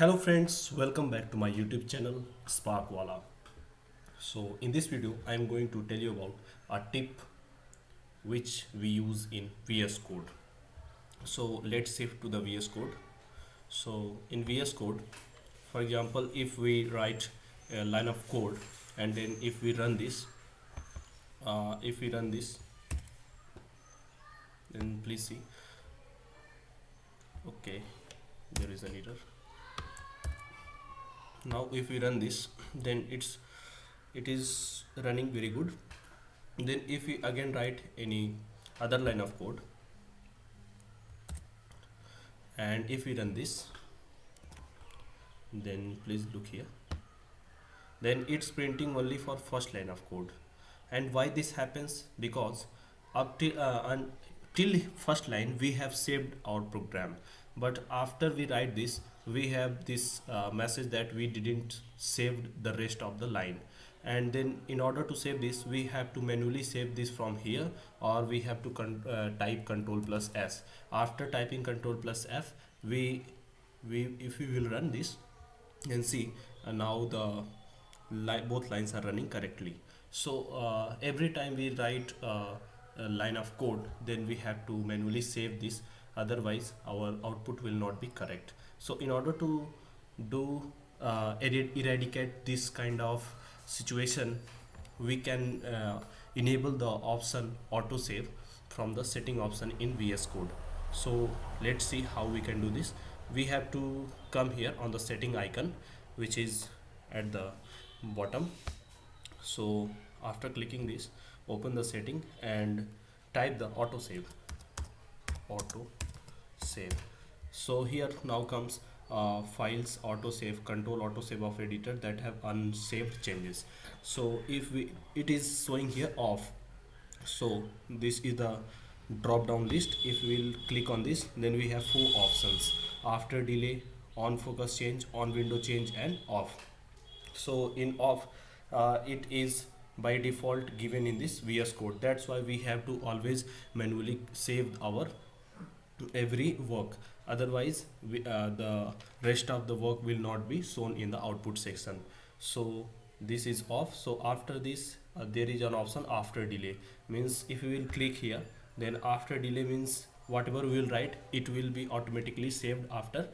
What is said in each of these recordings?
Hello friends, welcome back to my YouTube channel Sparkwala. So in this video I am going to tell you about a tip which we use in VS Code. So let's shift to the VS Code. So in VS Code, for example, if we write a line of code and then if we run this, then please see. Okay, there is an error. Now if we run this, then it is running very good. Then if we again write any other line of code and if we run this, then please look here, then it's printing only for first line of code. And why this happens? Because up till first line we have saved our program, but after we write this we have this message that we didn't save the rest of the line. And then in order to save this we have to manually save this from here, or we have to type control plus s. After typing control plus f, we if we will run this and see, now the both lines are running correctly. So every time we write a line of code, then we have to manually save this, otherwise our output will not be correct. So in order to do eradicate this kind of situation, we can enable the option autosave from the setting option in VS Code. So let's see how we can do this. We have to come here on the setting icon, which is at the bottom. So after clicking this, open the setting and type the auto save. So here now comes files autosave, control autosave of editor that have unsaved changes. So if it is showing here off, so this is the drop down list. If we'll click on this, then we have 4 options: after delay, on focus change, on window change, and off. So in off, it is by default given in this VS Code. That's why we have to always manually save our every work, otherwise the rest of the work will not be shown in the output section. So this is off. So after this there is an option after delay, means if we will click here, then after delay means whatever we will write, it will be automatically saved after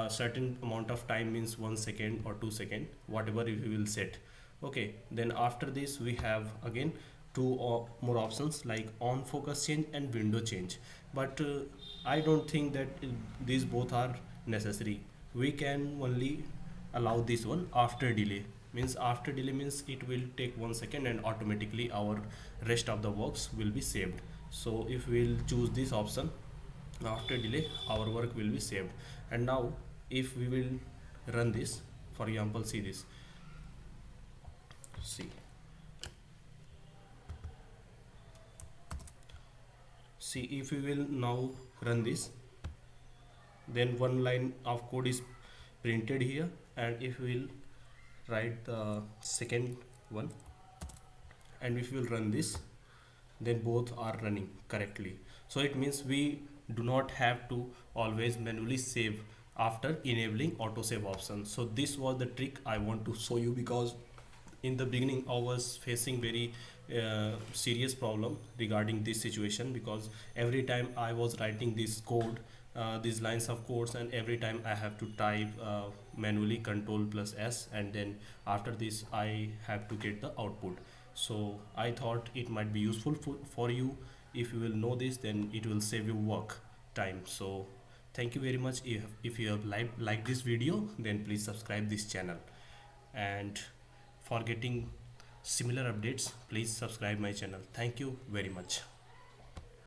certain amount of time, means 1 second or 2 second, whatever we will set. Okay, then after this we have again 2 or more options like on focus change and window change. But I don't think that these both are necessary. We can only allow this one after delay. Means after delay means it will take 1 second and automatically our rest of the works will be saved. So if we'll choose this option after delay, our work will be saved. And now if we will run this, for example, see this, see if we will now run this, then one line of code is printed here. And if we will write the second one and if we will run this, then both are running correctly. So it means we do not have to always manually save after enabling autosave option. So this was the trick I want to show you, because in the beginning I was facing very serious problem regarding this situation, because every time I was writing this code, these lines of codes, and every time I have to type manually control plus s, and then after this I have to get the output. So I thought it might be useful for you. If you will know this, then it will save you work time. So thank you very much. If you have liked this video, then please subscribe this channel, and for getting similar updates, please subscribe my channel. Thank you very much.